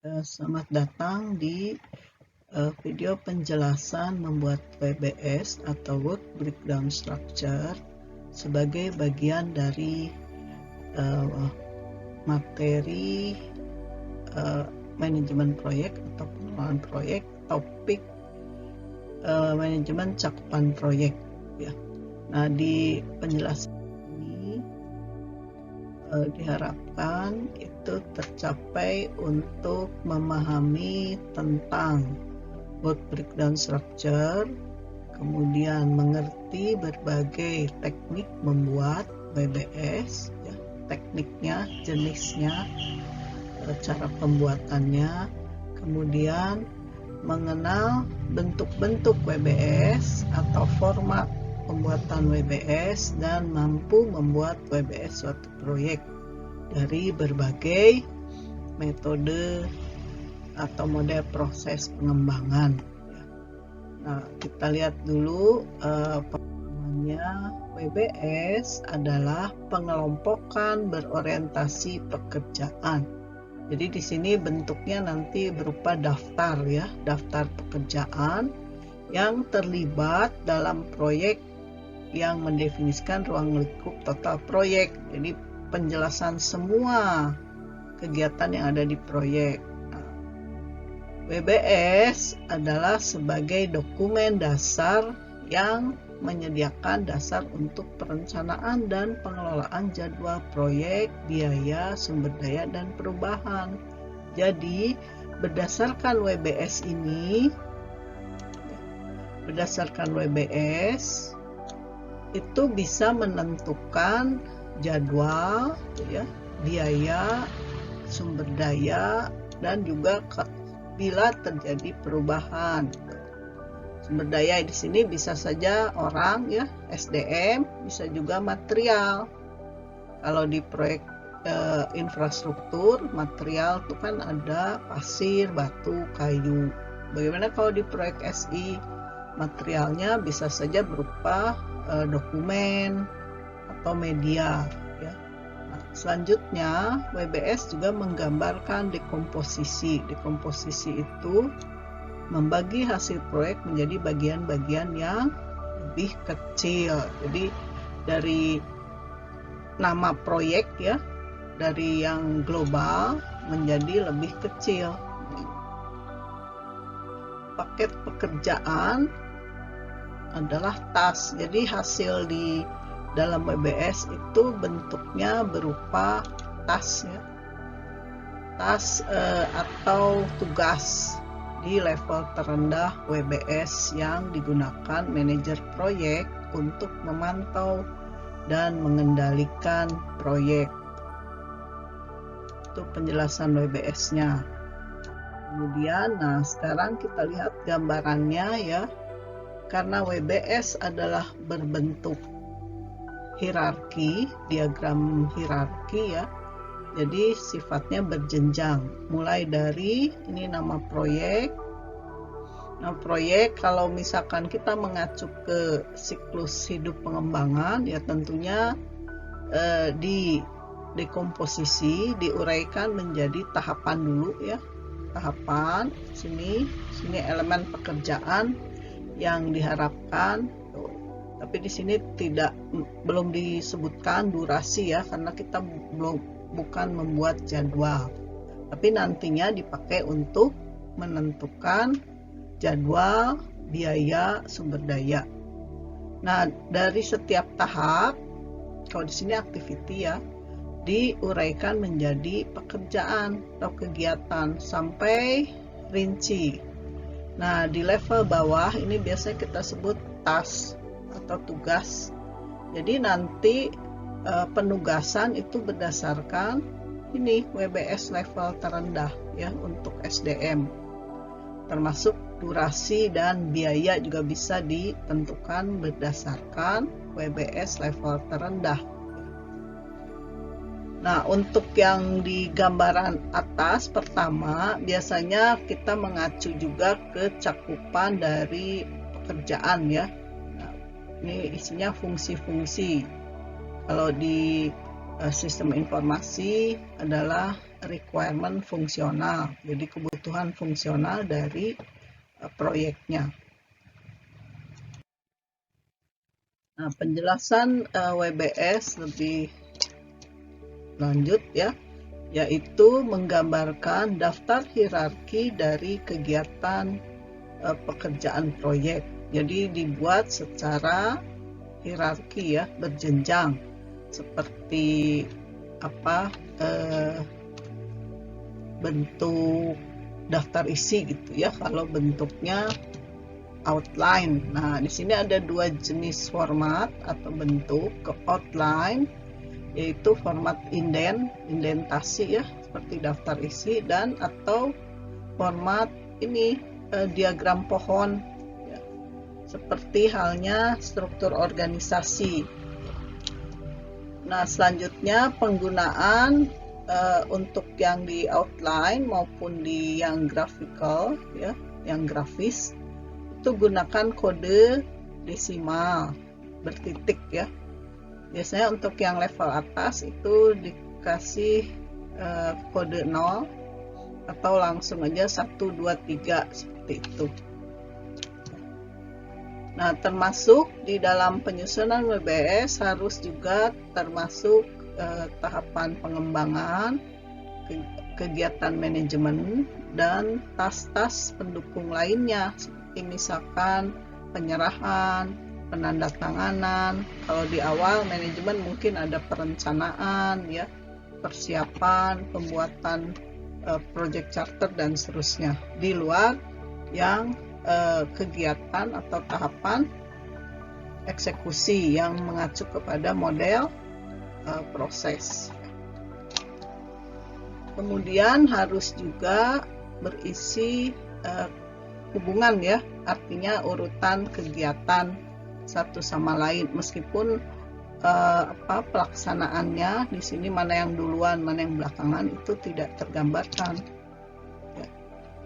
Selamat datang di video penjelasan membuat WBS atau Work Breakdown Structure sebagai bagian dari materi manajemen proyek atau pengelolaan proyek, topik manajemen cakupan proyek ya. Nah, di penjelasan ini diharapkan itu tercapai untuk memahami tentang work breakdown structure, kemudian mengerti berbagai teknik membuat WBS ya, tekniknya, jenisnya, cara pembuatannya, kemudian mengenal bentuk-bentuk WBS atau format pembuatan WBS dan mampu membuat WBS suatu proyek dari berbagai metode atau model proses pengembangan. Nah, kita lihat dulu pertamanya. WBS adalah pengelompokan berorientasi pekerjaan. Jadi di sini bentuknya nanti berupa daftar ya, daftar pekerjaan yang terlibat dalam proyek yang mendefinisikan ruang lingkup total proyek. Jadi penjelasan semua kegiatan yang ada di proyek. Nah, WBS adalah sebagai dokumen dasar yang menyediakan dasar untuk perencanaan dan pengelolaan jadwal proyek, biaya, sumber daya, dan perubahan. Jadi berdasarkan WBS itu bisa menentukan jadwal ya, biaya, sumber daya, dan juga bila terjadi perubahan. Sumber daya di sini bisa saja orang ya, SDM, bisa juga material. Kalau di proyek infrastruktur, material itu kan ada pasir, batu, kayu. Bagaimana kalau di proyek SI? Materialnya bisa saja berupa dokumen atau media ya. Nah, selanjutnya WBS juga menggambarkan dekomposisi. Dekomposisi itu membagi hasil proyek menjadi bagian-bagian yang lebih kecil. Jadi dari nama proyek ya, dari yang global menjadi lebih kecil. Paket pekerjaan adalah task. Jadi hasil di dalam WBS itu bentuknya berupa task ya. Task atau tugas di level terendah WBS yang digunakan manajer proyek untuk memantau dan mengendalikan proyek. Itu penjelasan WBS-nya. Kemudian, nah sekarang kita lihat gambarannya ya. Karena WBS adalah berbentuk hierarki, diagram hierarki ya. Jadi sifatnya berjenjang, mulai dari ini nama proyek. Nah, proyek kalau misalkan kita mengacu ke siklus hidup pengembangan ya tentunya di dekomposisi diuraikan menjadi tahapan dulu ya. Tahapan sini elemen pekerjaan yang diharapkan. Tapi di sini belum disebutkan durasi ya, karena kita bukan membuat jadwal, tapi nantinya dipakai untuk menentukan jadwal, biaya, sumber daya. Nah, dari setiap tahap, kalau di sini activity ya, diuraikan menjadi pekerjaan atau kegiatan sampai rinci. Nah, di level bawah ini biasanya kita sebut task atau tugas. Jadi nanti penugasan itu berdasarkan ini WBS level terendah ya untuk SDM. Termasuk durasi dan biaya juga bisa ditentukan berdasarkan WBS level terendah. Nah, untuk yang di gambaran atas pertama, biasanya kita mengacu juga ke cakupan dari pekerjaan ya. Nah, ini isinya fungsi-fungsi. Kalau di sistem informasi adalah requirement fungsional, jadi kebutuhan fungsional dari proyeknya. Nah, penjelasan WBS lebih lanjut ya, yaitu menggambarkan daftar hierarki dari kegiatan pekerjaan proyek. Jadi dibuat secara hierarki ya, berjenjang, seperti apa bentuk daftar isi gitu ya. Kalau bentuknya outline. Nah, di sini ada dua jenis format atau bentuk. Ke outline yaitu format indentasi ya, seperti daftar isi, dan atau format ini diagram pohon ya, seperti halnya struktur organisasi. Nah, selanjutnya penggunaan untuk yang di outline maupun di yang graphical ya, yang grafis, itu gunakan kode desimal bertitik ya. Biasanya untuk yang level atas itu dikasih kode 0 atau langsung aja 1, 2, 3 seperti itu. Nah, termasuk di dalam penyusunan WBS harus juga termasuk tahapan pengembangan, kegiatan manajemen, dan tas-tas pendukung lainnya, seperti misalkan penyerahan, penandatanganan. Kalau di awal manajemen mungkin ada perencanaan ya, persiapan, pembuatan project charter dan seterusnya, di luar yang kegiatan atau tahapan eksekusi yang mengacu kepada model proses. Kemudian harus juga berisi hubungan ya, artinya urutan kegiatan satu sama lain, meskipun pelaksanaannya di sini mana yang duluan mana yang belakangan itu tidak tergambarkan ya.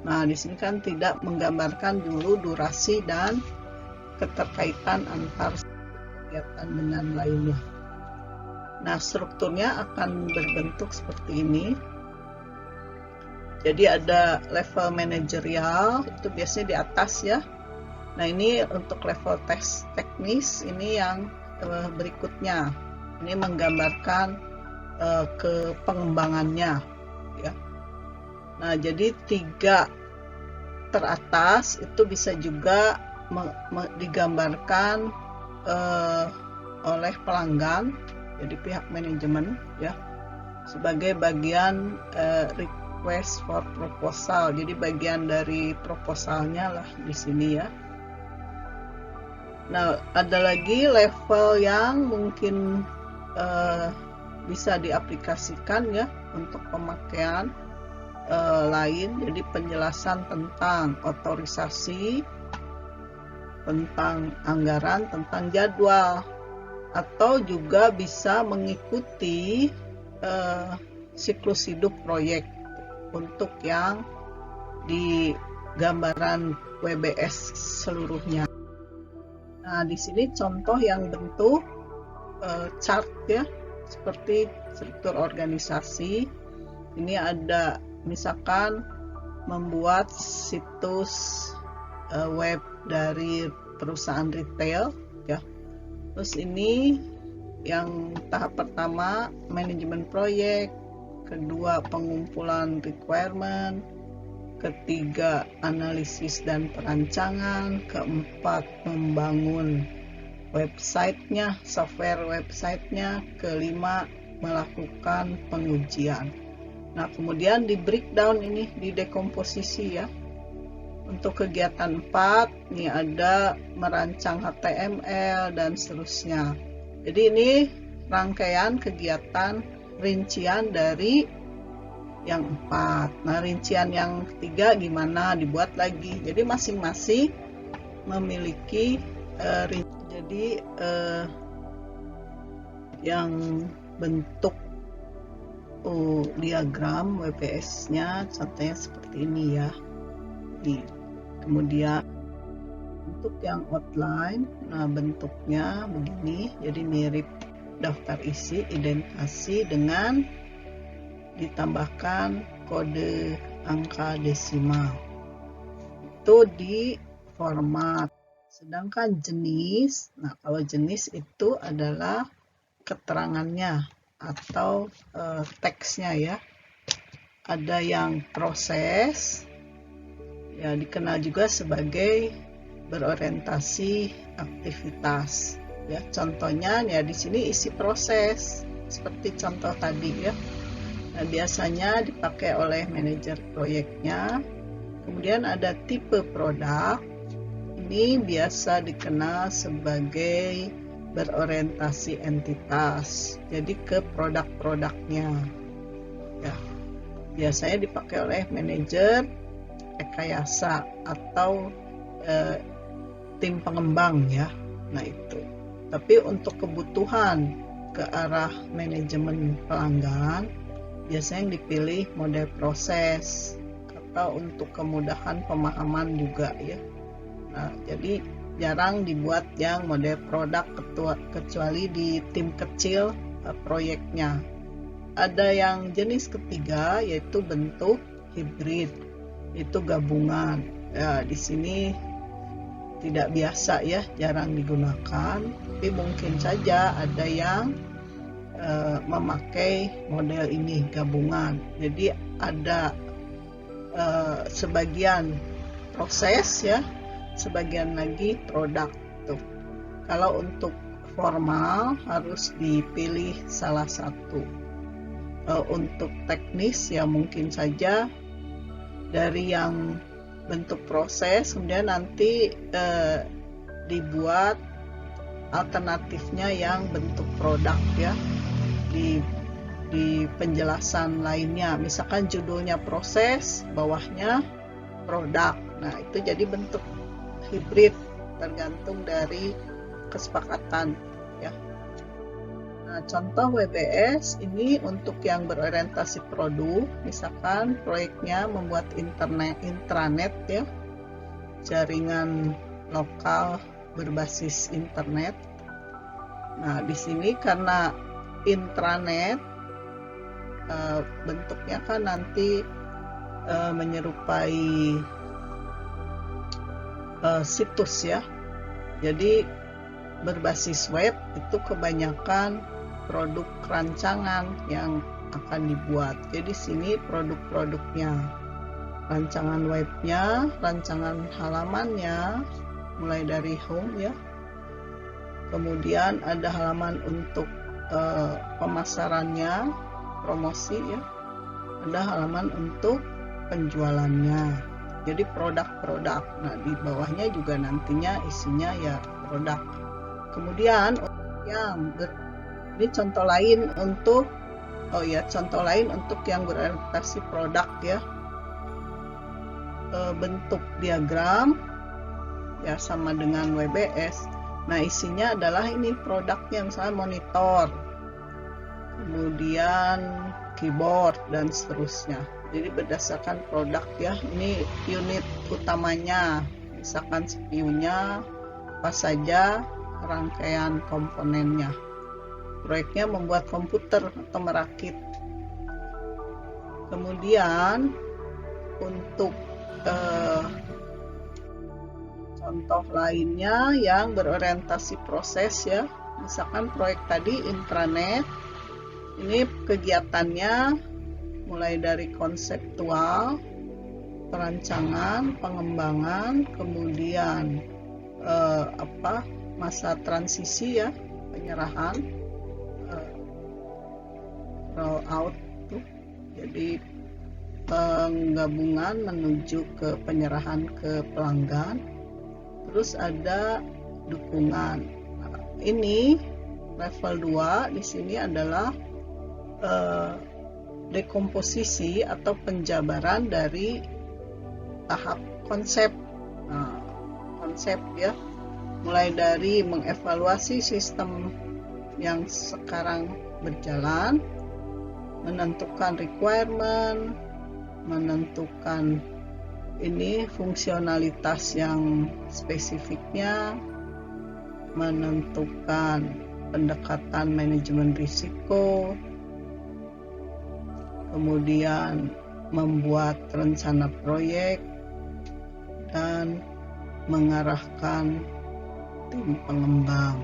Nah, di sini kan tidak menggambarkan dulu durasi dan keterkaitan antar kegiatan dengan lainnya. Nah, strukturnya akan berbentuk seperti ini. Jadi ada level manajerial, itu biasanya di atas ya. Nah, ini untuk level teknis, ini yang berikutnya. Ini menggambarkan ke pengembangannya ya. Nah, jadi 3 teratas itu bisa juga digambarkan oleh pelanggan, jadi pihak manajemen ya, sebagai bagian request for proposal. Jadi bagian dari proposalnya lah di sini ya. Nah, ada lagi level yang mungkin bisa diaplikasikan ya untuk pemakaian lain. Jadi penjelasan tentang otorisasi, tentang anggaran, tentang jadwal, atau juga bisa mengikuti siklus hidup proyek untuk yang di gambaran WBS seluruhnya. Nah, di sini contoh yang bentuk chart ya, seperti struktur organisasi. Ini ada misalkan membuat situs web dari perusahaan retail ya. Terus ini yang tahap pertama manajemen proyek, kedua pengumpulan requirement, ketiga analisis dan perancangan, keempat membangun websitenya, software websitenya, kelima melakukan pengujian. Nah, kemudian di breakdown ini, di dekomposisi ya. Untuk kegiatan 4, ini ada merancang HTML dan seterusnya. Jadi ini rangkaian kegiatan rincian dari yang 4. Nah, rincian yang ketiga gimana, dibuat lagi. Jadi masing-masing memiliki jadi yang bentuk diagram WPS-nya contohnya seperti ini ya. Kemudian untuk yang outline, nah bentuknya begini, jadi mirip daftar isi, identasi dengan ditambahkan kode angka desimal. Itu di format. Sedangkan jenis, nah kalau jenis itu adalah keterangannya atau teksnya ya. Ada yang proses, ya dikenal juga sebagai berorientasi aktivitas. Ya, contohnya ya di sini isi proses seperti contoh tadi ya. Nah, biasanya dipakai oleh manajer proyeknya. Kemudian ada tipe produk. Ini biasa dikenal sebagai berorientasi entitas. Jadi ke produk-produknya. Ya. Biasanya dipakai oleh manajer rekayasa atau tim pengembang ya. Nah itu. Tapi untuk kebutuhan ke arah manajemen pelanggan, biasanya yang dipilih model proses atau untuk kemudahan pemahaman juga ya. Nah, jadi jarang dibuat yang model produk kecuali di tim kecil proyeknya. Ada yang jenis ketiga yaitu bentuk hibrid, itu gabungan. Ya, di sini tidak biasa ya, jarang digunakan, tapi mungkin saja ada yang memakai model ini gabungan. Jadi ada sebagian proses ya, sebagian lagi produk tuh. Kalau untuk formal harus dipilih salah satu. Untuk teknis ya mungkin saja dari yang bentuk proses kemudian nanti dibuat alternatifnya yang bentuk produk ya di penjelasan lainnya, misalkan judulnya proses, bawahnya produk. Nah itu jadi bentuk hibrid tergantung dari kesepakatan ya. Nah, contoh WBS ini untuk yang berorientasi produk, misalkan proyeknya membuat intranet ya, jaringan lokal berbasis internet. Nah, di sini karena intranet bentuknya kan nanti menyerupai situs ya. Jadi berbasis web itu kebanyakan produk rancangan yang akan dibuat. Jadi sini produk-produknya, rancangan webnya, rancangan halamannya, mulai dari home ya. Kemudian ada halaman untuk pemasarannya, promosi ya. Ada halaman untuk penjualannya. Jadi produk-produk. Nah di bawahnya juga nantinya isinya ya produk. Kemudian yang ini contoh lain untuk contoh lain untuk yang berorientasi produk ya, bentuk diagram ya sama dengan WBS. Nah isinya adalah ini produknya, misalnya monitor, kemudian keyboard dan seterusnya. Jadi berdasarkan produk ya, ini unit utamanya, misalkan CPU-nya apa saja, rangkaian komponennya. Proyeknya membuat komputer atau merakit. Kemudian untuk contoh lainnya yang berorientasi proses ya, misalkan proyek tadi intranet, ini kegiatannya mulai dari konseptual, perancangan, pengembangan, kemudian masa transisi ya, penyerahan, roll out tuh. Jadi penggabungan menuju ke penyerahan ke pelanggan. Terus ada dukungan. Nah, ini level 2 di sini adalah dekomposisi atau penjabaran dari tahap konsep. Nah, konsep ya, mulai dari mengevaluasi sistem yang sekarang berjalan, menentukan requirement, menentukan ini fungsionalitas yang spesifiknya, menentukan pendekatan manajemen risiko, kemudian membuat rencana proyek, dan mengarahkan tim pengembang.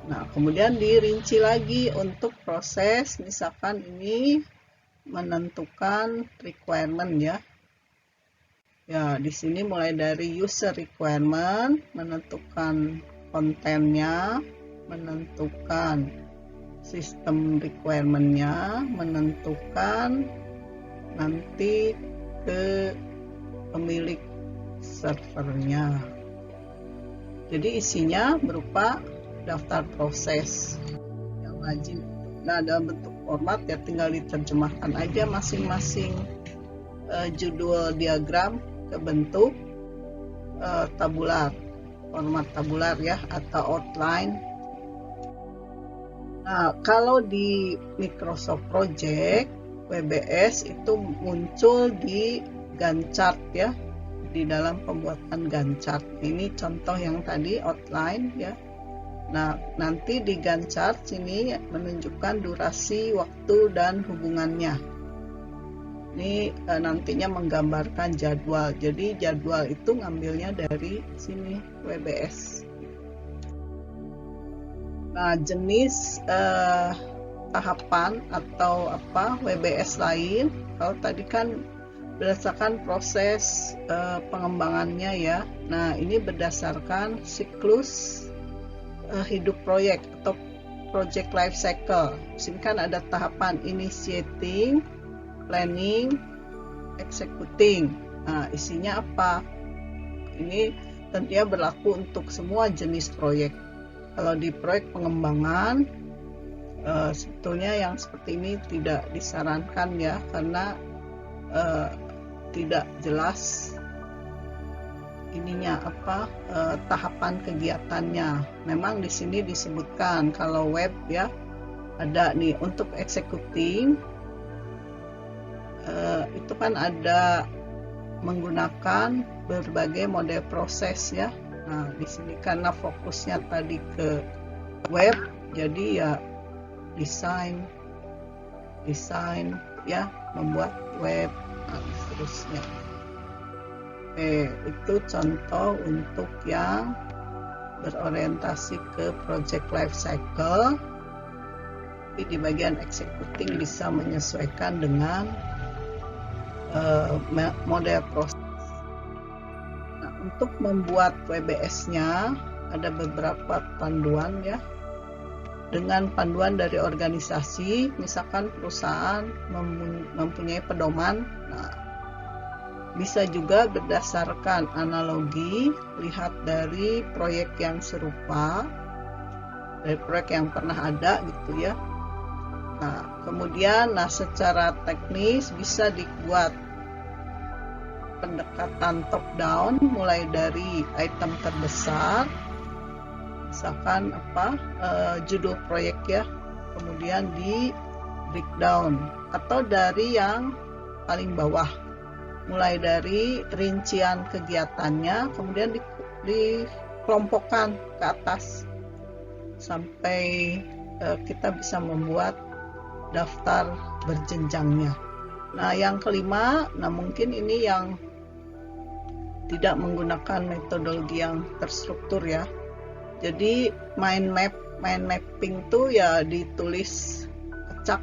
Nah, kemudian dirinci lagi untuk proses, misalkan ini menentukan requirement ya. Ya, di sini mulai dari user requirement, menentukan kontennya, menentukan sistem requirement-nya, menentukan nanti ke pemilik servernya. Jadi isinya berupa daftar proses yang wajib. Nah, dalam bentuk format ya tinggal diterjemahkan aja masing-masing judul diagram ke bentuk tabular, format tabular ya, atau outline. Nah, kalau di Microsoft Project WBS itu muncul di Gantt chart ya, di dalam pembuatan Gantt chart. Ini contoh yang tadi outline ya. Nah, nanti di Gantt chart sini menunjukkan durasi, waktu, dan hubungannya. Ini nantinya menggambarkan jadwal. Jadi jadwal itu ngambilnya dari sini WBS. Nah, jenis tahapan atau WBS lain, kalau tadi kan berdasarkan proses pengembangannya ya. Nah, ini berdasarkan siklus hidup proyek atau project life cycle. Di sini kan ada tahapan initiating, planning, executing. Nah, isinya apa? Ini tentunya berlaku untuk semua jenis proyek. Kalau di proyek pengembangan, sebetulnya yang seperti ini tidak disarankan ya, karena tidak jelas ininya tahapan kegiatannya. Memang di sini disebutkan kalau web ya ada nih untuk executing. Itu kan ada menggunakan berbagai model proses ya. Nah, di sini karena fokusnya tadi ke web, jadi ya desain ya, membuat web, dan seterusnya. Itu contoh untuk yang berorientasi ke project life cycle. Tapi di bagian executing bisa menyesuaikan dengan model proses. Nah, untuk membuat WBS-nya ada beberapa panduan ya. Dengan panduan dari organisasi, misalkan perusahaan mempunyai pedoman. Nah, bisa juga berdasarkan analogi, lihat dari proyek yang serupa, dari proyek yang pernah ada gitu ya. Nah, kemudian secara teknis bisa dibuat pendekatan top down mulai dari item terbesar, misalkan judul proyek ya, kemudian di breakdown, atau dari yang paling bawah mulai dari rincian kegiatannya, kemudian dikelompokkan ke atas sampai kita bisa membuat daftar berjenjangnya. Nah, yang kelima, mungkin ini yang tidak menggunakan metodologi yang terstruktur ya. Jadi mind mapping tuh ya ditulis acak.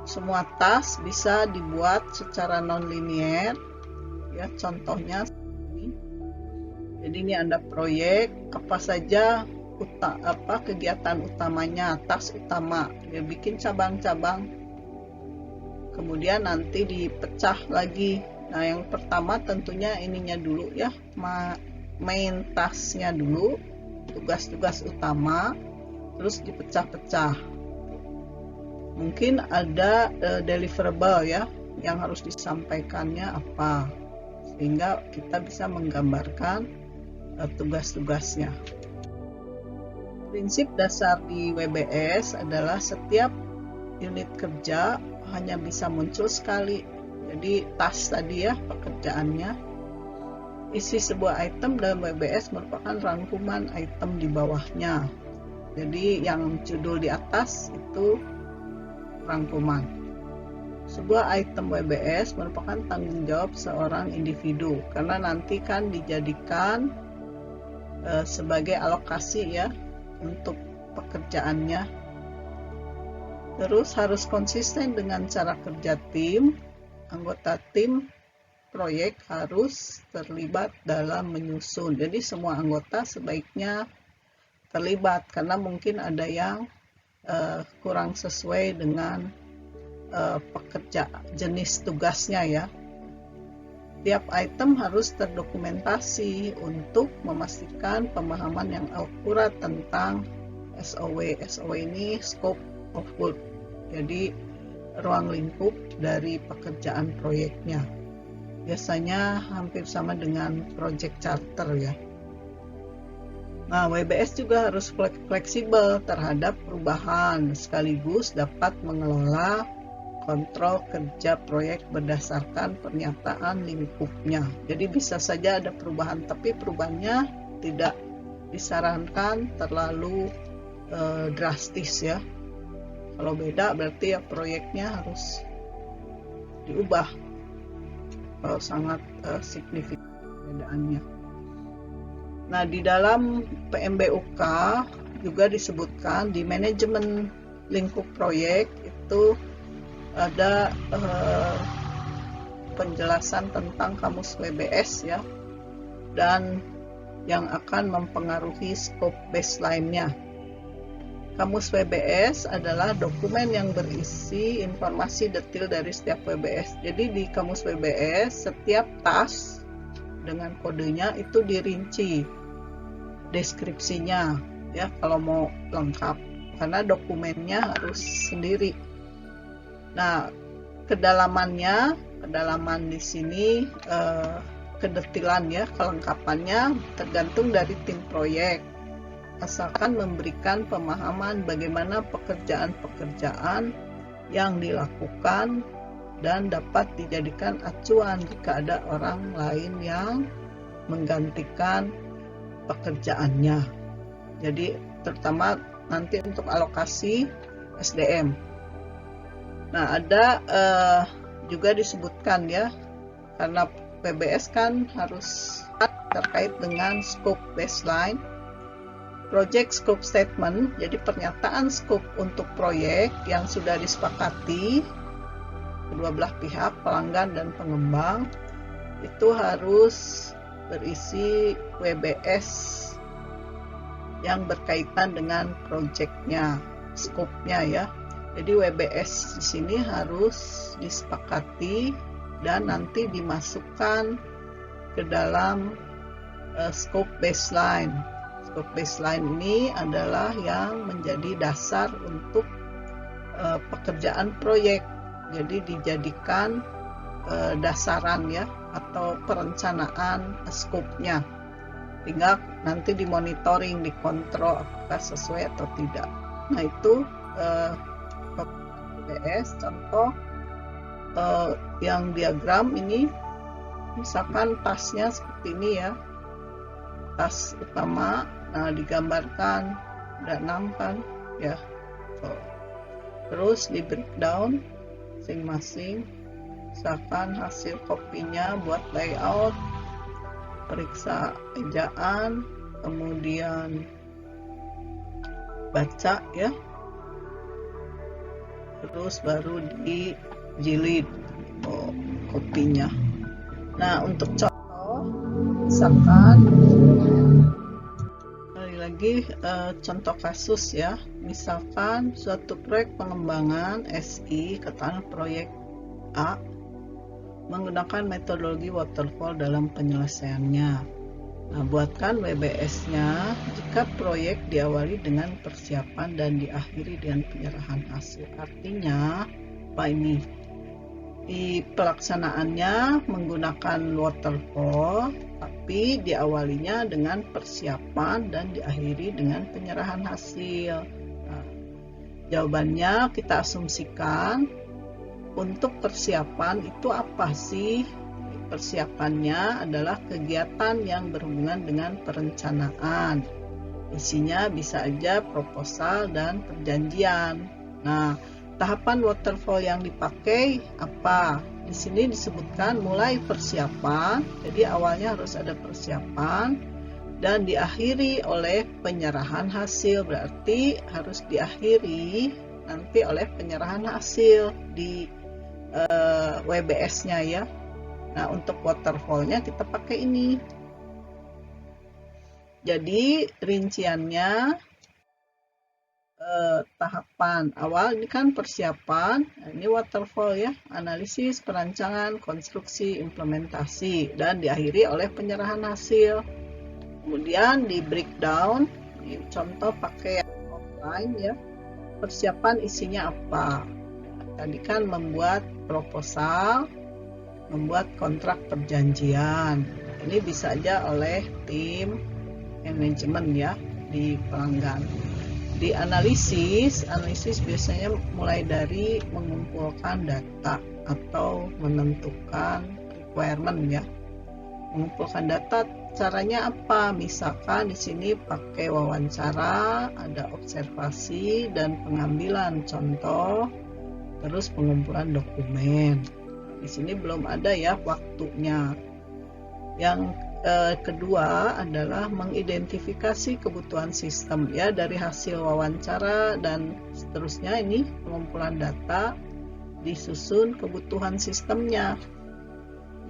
Semua task bisa dibuat secara non-linear ya, contohnya ini. Jadi ini ada proyek, apa saja kegiatan utamanya, task utama, dia bikin cabang-cabang, kemudian nanti dipecah lagi. Nah, yang pertama tentunya ininya dulu ya, main tasknya dulu, tugas-tugas utama, terus dipecah-pecah. Mungkin ada deliverable ya, yang harus disampaikannya apa, sehingga kita bisa menggambarkan tugas-tugasnya. Prinsip dasar di WBS adalah setiap unit kerja hanya bisa muncul sekali. Jadi task tadi ya, pekerjaannya. Isi sebuah item dalam WBS merupakan rangkuman item di bawahnya. Jadi yang judul di atas itu rangkuman. sebuah item WBS merupakan tanggung jawab seorang individu, karena nanti kan dijadikan sebagai alokasi ya untuk pekerjaannya. Terus harus konsisten dengan cara kerja tim. Anggota tim proyek harus terlibat dalam menyusun. Jadi semua anggota sebaiknya terlibat, karena mungkin ada yang kurang sesuai dengan pekerja jenis tugasnya ya. Tiap item harus terdokumentasi untuk memastikan pemahaman yang akurat tentang SOW. SOW ini scope of work, jadi ruang lingkup dari pekerjaan proyeknya. Biasanya hampir sama dengan project charter ya. Nah, WBS juga harus fleksibel terhadap perubahan, sekaligus dapat mengelola kontrol kerja proyek berdasarkan pernyataan lingkupnya. Jadi bisa saja ada perubahan, tapi perubahannya tidak disarankan terlalu drastis ya. Kalau beda berarti ya proyeknya harus diubah kalau sangat signifikan perbedaannya. Nah, di dalam PMBUK juga disebutkan di manajemen lingkup proyek itu ada penjelasan tentang kamus WBS ya, dan yang akan mempengaruhi scope baseline-nya. Kamus WBS adalah dokumen yang berisi informasi detail dari setiap WBS. Jadi di kamus WBS setiap task dengan kodenya itu dirinci deskripsinya ya kalau mau lengkap, karena dokumennya harus sendiri. Nah, kedalaman di sini kedetilan ya, kelengkapannya tergantung dari tim proyek, asalkan memberikan pemahaman bagaimana pekerjaan-pekerjaan yang dilakukan dan dapat dijadikan acuan jika ada orang lain yang menggantikan pekerjaannya. Jadi terutama nanti untuk alokasi SDM. Nah, ada juga disebutkan ya, karena PBS kan harus terkait dengan scope baseline, project scope statement, jadi pernyataan scope untuk proyek yang sudah disepakati kedua belah pihak, pelanggan dan pengembang, itu harus berisi WBS yang berkaitan dengan proyeknya, scope-nya ya. Jadi WBS di sini harus disepakati dan nanti dimasukkan ke dalam scope baseline. Scope baseline ini adalah yang menjadi dasar untuk pekerjaan proyek. Jadi dijadikan dasaran ya, atau perencanaan scope-nya. Tinggal nanti dimonitoring, dikontrol apakah sesuai atau tidak. Nah, itu WBS. Contoh yang diagram ini, misalkan tasnya seperti ini ya, tas utama. Nah, digambarkan ada 6 kan ya. Terus di breakdown masing-masing, misalkan hasil kopinya buat layout, periksa ejaan, kemudian baca ya, terus baru dijilid kopinya. Nah, untuk contoh misalkan lagi contoh kasus ya, misalkan suatu proyek pengembangan SI, katakanlah proyek A, menggunakan metodologi waterfall dalam penyelesaiannya. Nah, buatkan WBS-nya jika proyek diawali dengan persiapan dan diakhiri dengan penyerahan hasil. Artinya apa ini? Di pelaksanaannya menggunakan waterfall, tapi diawalinya dengan persiapan dan diakhiri dengan penyerahan hasil. Nah, jawabannya kita asumsikan untuk persiapan itu apa sih? Persiapannya adalah kegiatan yang berhubungan dengan perencanaan. Isinya bisa aja proposal dan perjanjian. Nah, tahapan waterfall yang dipakai apa? Di sini disebutkan mulai persiapan, jadi awalnya harus ada persiapan dan diakhiri oleh penyerahan hasil, berarti harus diakhiri nanti oleh penyerahan hasil di WBS-nya ya. Nah, untuk waterfall-nya kita pakai ini. Jadi rinciannya tahapan awal ini kan persiapan, ini waterfall ya, analisis, perancangan, konstruksi, implementasi, dan diakhiri oleh penyerahan hasil. Kemudian di breakdown, ini contoh pakai outline ya, persiapan isinya apa? Tadi kan membuat proposal, membuat kontrak perjanjian, ini bisa aja oleh tim manajemen ya di pelanggan. Di analisis biasanya mulai dari mengumpulkan data atau menentukan requirement ya. Mengumpulkan data caranya apa? Misalkan di sini pakai wawancara, ada observasi dan pengambilan contoh, terus pengumpulan dokumen. Di sini belum ada ya waktunya. Yang kedua adalah mengidentifikasi kebutuhan sistem ya, dari hasil wawancara dan seterusnya. Ini pengumpulan data, disusun kebutuhan sistemnya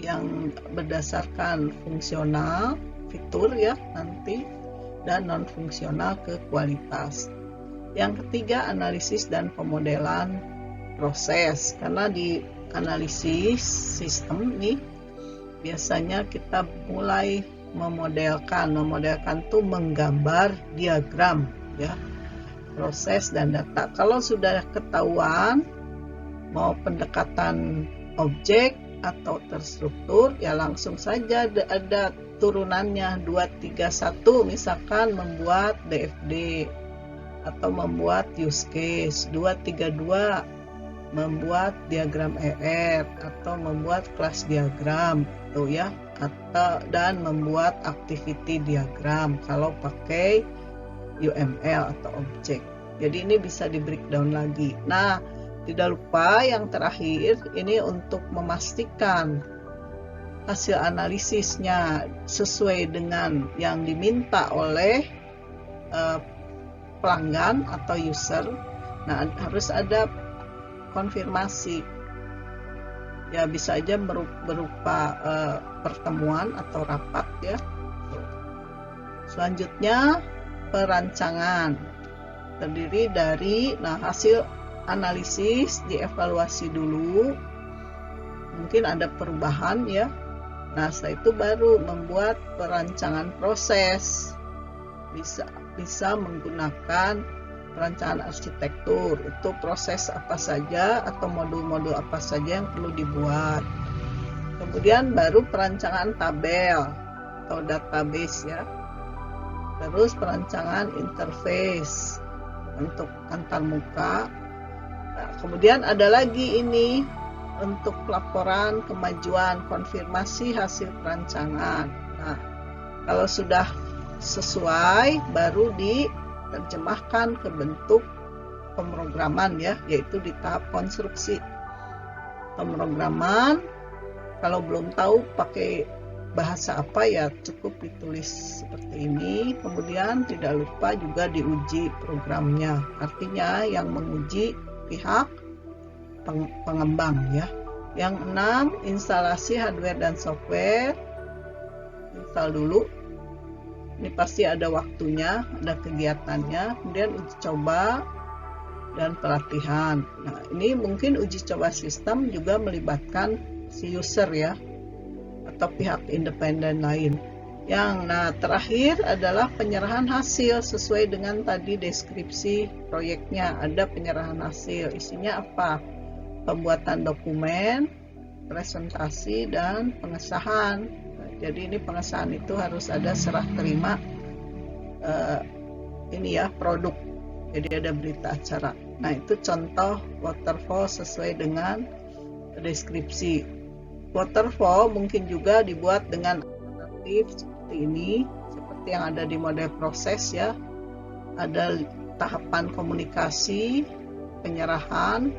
yang berdasarkan fungsional, fitur ya nanti, dan non fungsional ke kualitas. Yang ketiga analisis dan pemodelan proses, karena di analisis sistem nih biasanya kita mulai memodelkan tuh menggambar diagram ya, proses dan data. Kalau sudah ketahuan mau pendekatan objek atau terstruktur ya langsung saja ada turunannya 231, misalkan membuat DFD atau membuat use case, 232 membuat diagram ER atau membuat kelas diagram tuh ya, atau dan membuat activity diagram kalau pakai UML atau objek. Jadi ini bisa di breakdown lagi. Nah, tidak lupa yang terakhir ini untuk memastikan hasil analisisnya sesuai dengan yang diminta oleh pelanggan atau user. Nah, harus ada konfirmasi ya, bisa aja berupa pertemuan atau rapat ya. Selanjutnya perancangan terdiri dari hasil analisis dievaluasi dulu, mungkin ada perubahan ya. Nah, setelah itu baru membuat perancangan proses, bisa menggunakan perancangan arsitektur, itu proses apa saja atau modul-modul apa saja yang perlu dibuat. Kemudian baru perancangan tabel atau database ya. Terus perancangan interface untuk antarmuka. Nah, kemudian ada lagi ini untuk pelaporan kemajuan, konfirmasi hasil perancangan. Nah, kalau sudah sesuai baru diterjemahkan ke bentuk pemrograman ya, yaitu di tahap konstruksi. Pemrograman kalau belum tahu pakai bahasa apa ya cukup ditulis seperti ini. Kemudian tidak lupa juga diuji programnya, artinya yang menguji pihak pengembang ya. Yang 6, instalasi hardware dan software. Install dulu, ini pasti ada waktunya, ada kegiatannya. Kemudian uji coba dan pelatihan. Nah, ini mungkin uji coba sistem juga melibatkan si user ya, atau pihak independen lain. Nah, terakhir adalah penyerahan hasil sesuai dengan tadi deskripsi proyeknya. Ada penyerahan hasil, isinya apa? Pembuatan dokumen, presentasi, dan pengesahan. Nah, jadi ini pengesahan itu harus ada serah terima ini ya, produk. Jadi ada berita acara. Nah, itu contoh waterfall sesuai dengan deskripsi. Waterfall mungkin juga dibuat dengan alternatif seperti ini, seperti yang ada di model proses ya. Ada tahapan komunikasi, penyerahan,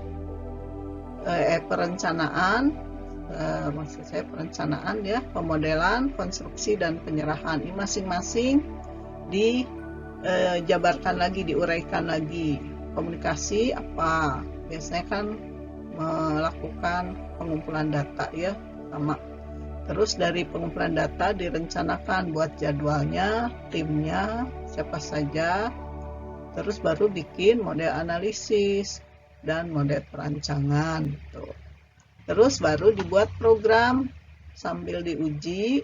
perencanaan, maksud saya perencanaan ya, pemodelan, konstruksi, dan penyerahan. Ini masing-masing dijabarkan lagi, diuraikan lagi. Komunikasi apa? Biasanya kan melakukan pengumpulan data ya, sama. Terus dari pengumpulan data direncanakan buat jadwalnya, timnya, siapa saja. Terus baru bikin model analisis dan model perancangan gitu. Terus baru dibuat program sambil diuji.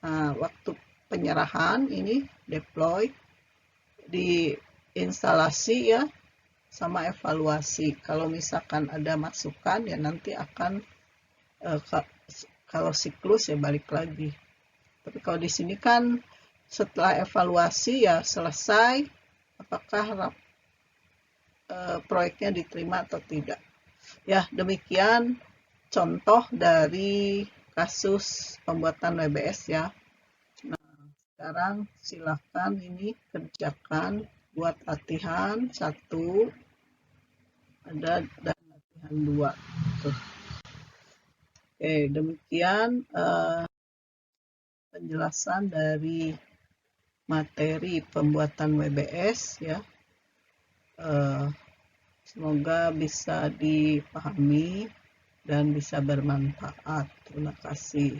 Nah, waktu penyerahan ini deploy, diinstalasi ya, sama evaluasi. Kalau misalkan ada masukan ya nanti akan kalau siklus ya balik lagi. Tapi kalau di sini kan setelah evaluasi ya selesai, apakah proyeknya diterima atau tidak. Ya, demikian contoh dari kasus pembuatan WBS ya. Nah, sekarang silakan ini kerjakan, buat latihan 1, ada dan latihan 2. Tuh. Oke, demikian penjelasan dari materi pembuatan WBS ya. Semoga bisa dipahami dan bisa bermanfaat. Terima kasih.